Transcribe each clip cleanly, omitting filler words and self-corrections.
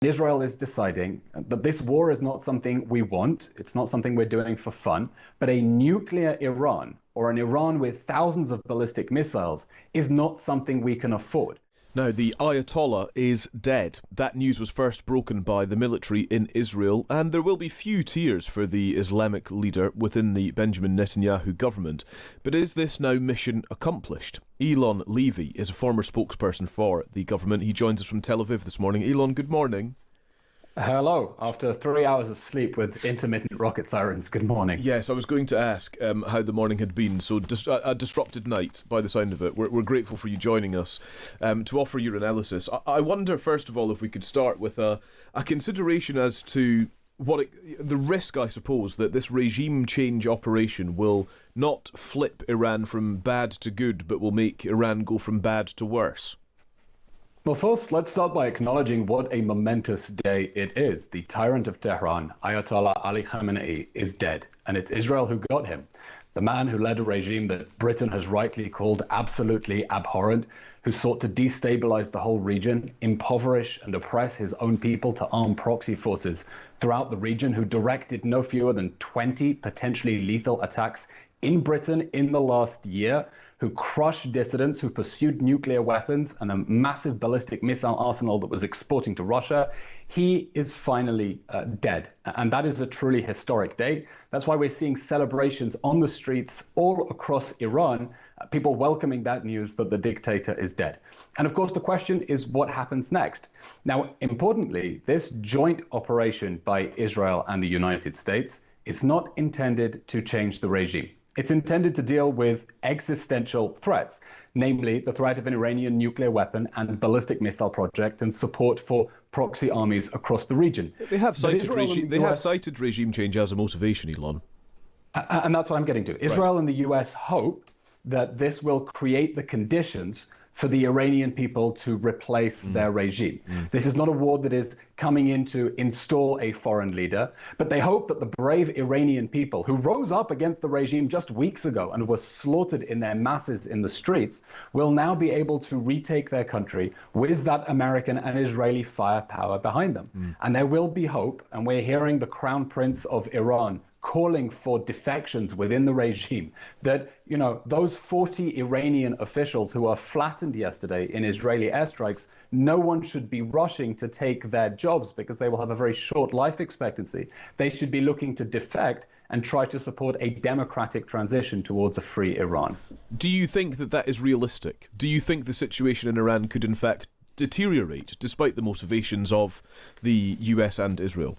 Israel is deciding that this war is not something we want, it's not something we're doing for fun, but a nuclear Iran or an Iran with thousands of ballistic missiles is not something we can afford. Now, the Ayatollah is dead. That news was first broken by the military in Israel, and there will be few tears for the Islamic leader within the Benjamin Netanyahu government. But is this now mission accomplished? Eylon Levy is a former spokesperson for the government. He joins us from Tel Aviv this morning. Eylon, good morning. Hello. After 3 hours of sleep with intermittent rocket sirens, good morning. Yes, I was going to ask how the morning had been. So a disrupted night, by the sound of it. We're grateful for you joining us to offer your analysis. I wonder, first of all, if we could start with a consideration as to the risk, I suppose, that this regime change operation will not flip Iran from bad to good, but will make Iran go from bad to worse. Well, first, let's start by acknowledging what a momentous day it is. The tyrant of Tehran, Ayatollah Ali Khamenei, is dead, and it's Israel who got him. The man who led a regime that Britain has rightly called absolutely abhorrent, who sought to destabilize the whole region, impoverish and oppress his own people to arm proxy forces throughout the region, who directed no fewer than 20 potentially lethal attacks in Britain in the last year, who crushed dissidents, who pursued nuclear weapons and a massive ballistic missile arsenal that was exporting to Russia. He is finally dead. And that is a truly historic day. That's why we're seeing celebrations on the streets all across Iran, people welcoming that news that the dictator is dead. And of course, the question is what happens next? Now, importantly, this joint operation by Israel and the United States is not intended to change the regime. It's intended to deal with existential threats, namely the threat of an Iranian nuclear weapon and ballistic missile project and support for proxy armies across the region. They have cited regime change as a motivation, Eylon. And that's what I'm getting to. Israel and the US hope that this will create the conditions for the Iranian people to replace their regime. This is not a war that is coming in to install a foreign leader, but they hope that the brave Iranian people who rose up against the regime just weeks ago and were slaughtered in their masses in the streets will now be able to retake their country with that American and Israeli firepower behind them. And there will be hope, and we're hearing the Crown Prince of Iran calling for defections within the regime, that, you know, those 40 Iranian officials who were flattened yesterday in Israeli airstrikes, no one should be rushing to take their jobs because they will have a very short life expectancy. They should be looking to defect and try to support a democratic transition towards a free Iran. Do you think that that is realistic? Do you think the situation in Iran could in fact deteriorate despite the motivations of the US and Israel?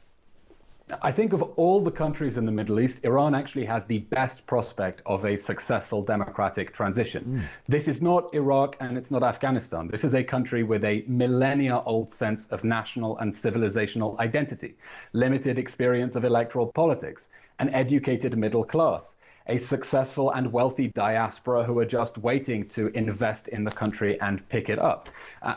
I think of all the countries in the Middle East, Iran actually has the best prospect of a successful democratic transition. This is not Iraq and it's not Afghanistan. This is a country with a millennia-old sense of national and civilizational identity, limited experience of electoral politics, an educated middle class, a successful and wealthy diaspora who are just waiting to invest in the country and pick it up.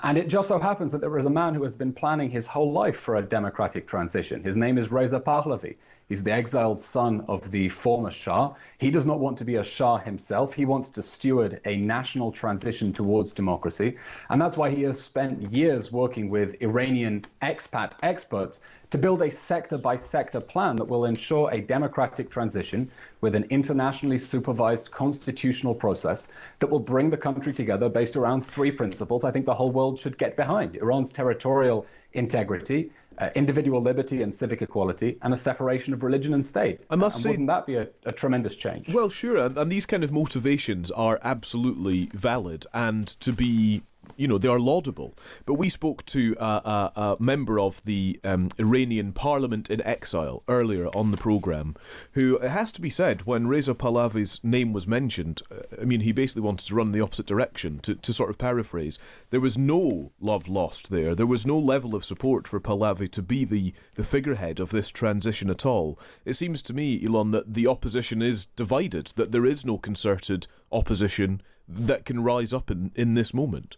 And it just so happens that there is a man who has been planning his whole life for a democratic transition. His name is Reza Pahlavi. He's the exiled son of the former Shah. He does not want to be a Shah himself. He wants to steward a national transition towards democracy. And that's why he has spent years working with Iranian expat experts to build a sector-by-sector plan that will ensure a democratic transition with an internationally supervised constitutional process that will bring the country together based around three principles I think the whole world should get behind: Iran's territorial integrity, individual liberty and civic equality, and a separation of religion and state. I must say, wouldn't that be a tremendous change? Well, sure, and these kind of motivations are absolutely valid and to be, you know, they are laudable. But we spoke to a member of the Iranian parliament in exile earlier on the programme, who, it has to be said, when Reza Pahlavi's name was mentioned, I mean, he basically wanted to run in the opposite direction, to sort of paraphrase. There was no love lost there. There was no level of support for Pahlavi to be the figurehead of this transition at all. It seems to me, Eylon, that the opposition is divided, that there is no concerted opposition that can rise up in this moment.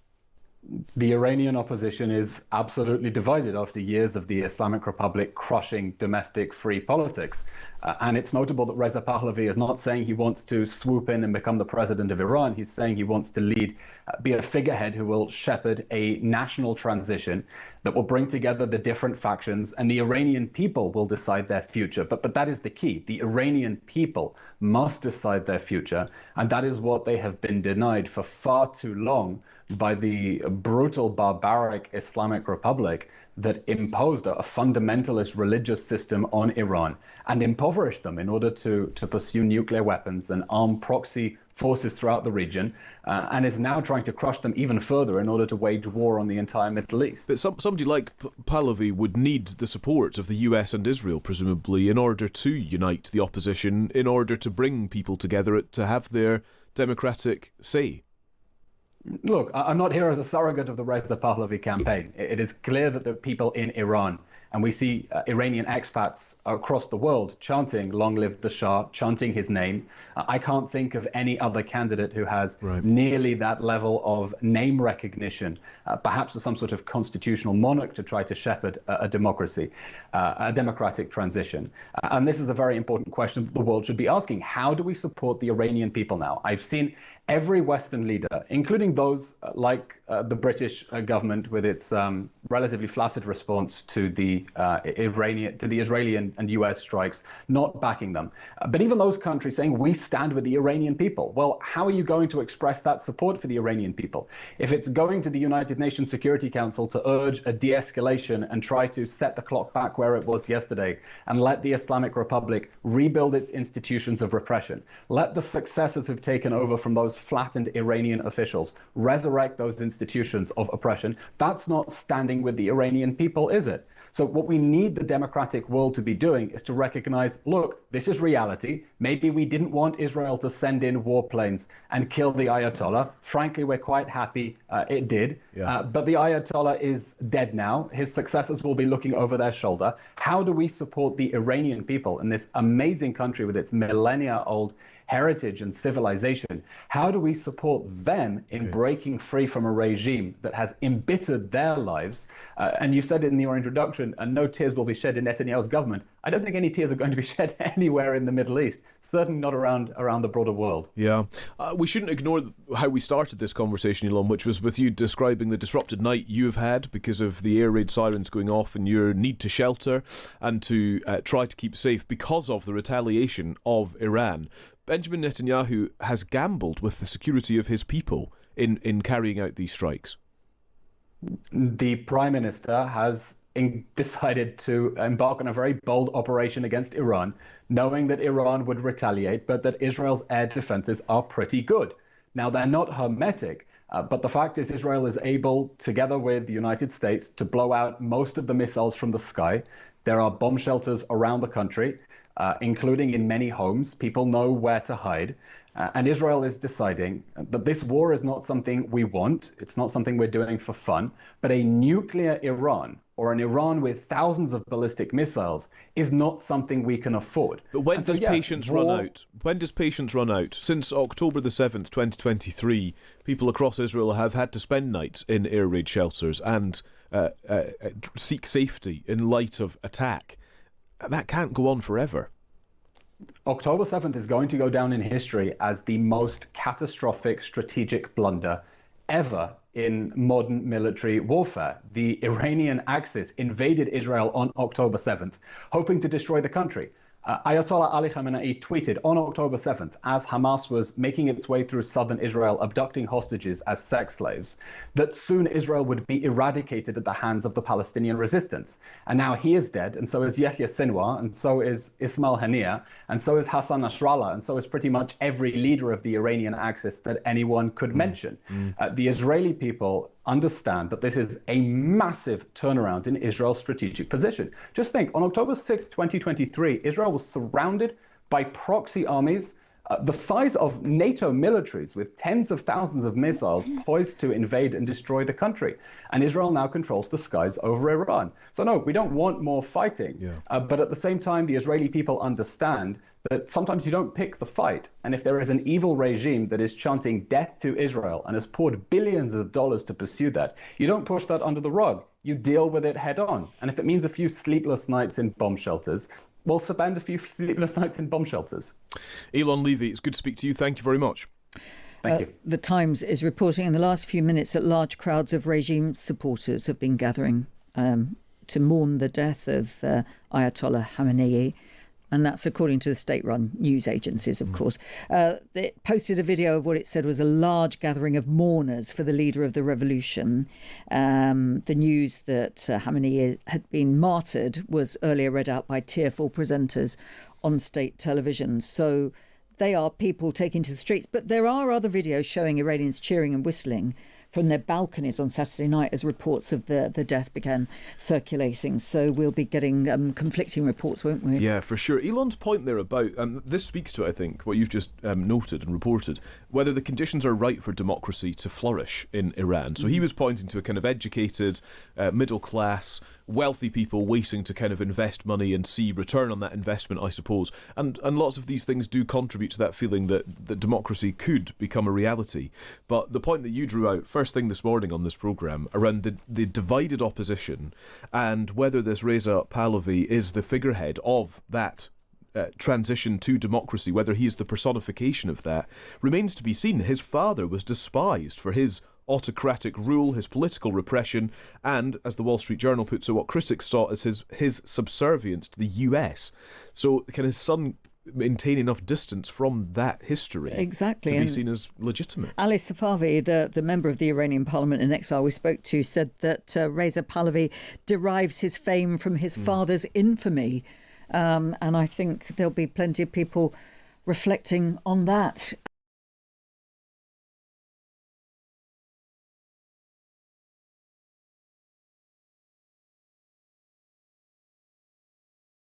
The Iranian opposition is absolutely divided after years of the Islamic Republic crushing domestic free politics. And it's notable that Reza Pahlavi is not saying he wants to swoop in and become the president of Iran. He's saying he wants to lead, be a figurehead who will shepherd a national transition that will bring together the different factions, and the Iranian people will decide their future. But that is the key. The Iranian people must decide their future, and that is what they have been denied for far too long by the brutal, barbaric Islamic Republic that imposed a fundamentalist religious system on Iran and impoverished them in order to pursue nuclear weapons and arm proxy forces throughout the region, and is now trying to crush them even further in order to wage war on the entire Middle East. But somebody like Pahlavi would need the support of the US and Israel, presumably, in order to unite the opposition, in order to bring people together to have their democratic say. Look, I'm not here as a surrogate of the Reza Pahlavi campaign. It is clear that the people in Iran, and we see Iranian expats across the world chanting "Long live the Shah," chanting his name. I can't think of any other candidate who has nearly that level of name recognition, perhaps as some sort of constitutional monarch to try to shepherd a democracy, a democratic transition. And this is a very important question that the world should be asking. How do we support the Iranian people now? I've seen every Western leader, including those like the British government with its relatively flaccid response to the Israeli and US strikes, not backing them. But even those countries saying, we stand with the Iranian people. Well, how are you going to express that support for the Iranian people? If it's going to the United Nations Security Council to urge a de-escalation and try to set the clock back where it was yesterday and let the Islamic Republic rebuild its institutions of repression, let the successors who've taken over from those flattened Iranian officials resurrect those institutions of oppression, that's not standing with the Iranian people, is it? So what we need the democratic world to be doing is to recognize, look, this is reality. Maybe we didn't want Israel to send in warplanes and kill the Ayatollah. Frankly, we're quite happy it did. But the Ayatollah is dead now. His successors will be looking over their shoulder. How do we support the Iranian people in this amazing country with its millennia-old heritage and civilization? How do we support them in breaking free from a regime that has embittered their lives? And you said in your introduction, no tears will be shed in Netanyahu's government. I don't think any tears are going to be shed anywhere in the Middle East, certainly not around the broader world. Yeah. We shouldn't ignore how we started this conversation, Eylon, which was with you describing the disrupted night you've had because of the air raid sirens going off and your need to shelter and to try to keep safe because of the retaliation of Iran. Benjamin Netanyahu has gambled with the security of his people in carrying out these strikes. The Prime Minister has decided to embark on a very bold operation against Iran, knowing that Iran would retaliate, but that Israel's air defenses are pretty good. Now, they're not hermetic, but the fact is Israel is able, together with the United States, to blow out most of the missiles from the sky. There are bomb shelters around the country, including in many homes. People know where to hide. And Israel is deciding that this war is not something we want. It's not something we're doing for fun. But a nuclear Iran, or an Iran with thousands of ballistic missiles, is not something we can afford. But when does patience run out? When does patience run out? Since October the 7th, 2023, people across Israel have had to spend nights in air raid shelters and seek safety in light of attack. That can't go on forever. October 7th is going to go down in history as the most catastrophic strategic blunder ever in modern military warfare. The Iranian Axis invaded Israel on October 7th, hoping to destroy the country. Ayatollah Ali Khamenei tweeted on October 7th, as Hamas was making its way through southern Israel, abducting hostages as sex slaves, that soon Israel would be eradicated at the hands of the Palestinian resistance. And now he is dead, and so is Yahya Sinwar, and so is Ismail Haniyeh, and so is Hassan Nasrallah, and so is pretty much every leader of the Iranian Axis that anyone could mention. The Israeli people understand that this is a massive turnaround in Israel's strategic position. Just think, on October 6th, 2023, Israel was surrounded by proxy armies the size of NATO militaries with tens of thousands of missiles poised to invade and destroy the country. And Israel now controls the skies over Iran. So no, we don't want more fighting. But at the same time, the Israeli people understand that sometimes you don't pick the fight. And if there is an evil regime that is chanting death to Israel and has poured billions of dollars to pursue that, you don't push that under the rug. You deal with it head on. And if it means a few sleepless nights in bomb shelters, we'll spend a few sleepless nights in bomb shelters. Eylon Levy, it's good to speak to you. Thank you very much. Thank you. The Times is reporting in the last few minutes that large crowds of regime supporters have been gathering to mourn the death of Ayatollah Khamenei. And that's according to the state-run news agencies, of course. They posted a video of what it said was a large gathering of mourners for the leader of the revolution. The news that Khamenei had been martyred was earlier read out by tearful presenters on state television. So they are people taking to the streets. But there are other videos showing Iranians cheering and whistling from their balconies on Saturday night as reports of the death began circulating. So we'll be getting conflicting reports, won't we? Yeah, for sure. Elon's point there about, this speaks to, I think, what you've just noted and reported, whether the conditions are right for democracy to flourish in Iran. So he was pointing to a kind of educated, middle class, wealthy people waiting to kind of invest money and see return on that investment, I suppose. And lots of these things do contribute to that feeling that democracy could become a reality. But the point that you drew out first thing this morning on this programme around the divided opposition and whether this Reza Pahlavi is the figurehead of that transition to democracy, whether he is the personification of that, remains to be seen. His father was despised for his autocratic rule, his political repression, and, as the Wall Street Journal puts it, what critics saw as his subservience to the US. So can his son maintain enough distance from that history exactly to be seen as legitimate? Ali Safavi, the member of the Iranian parliament in exile we spoke to, said that Reza Pahlavi derives his fame from his father's infamy. And I think there'll be plenty of people reflecting on that.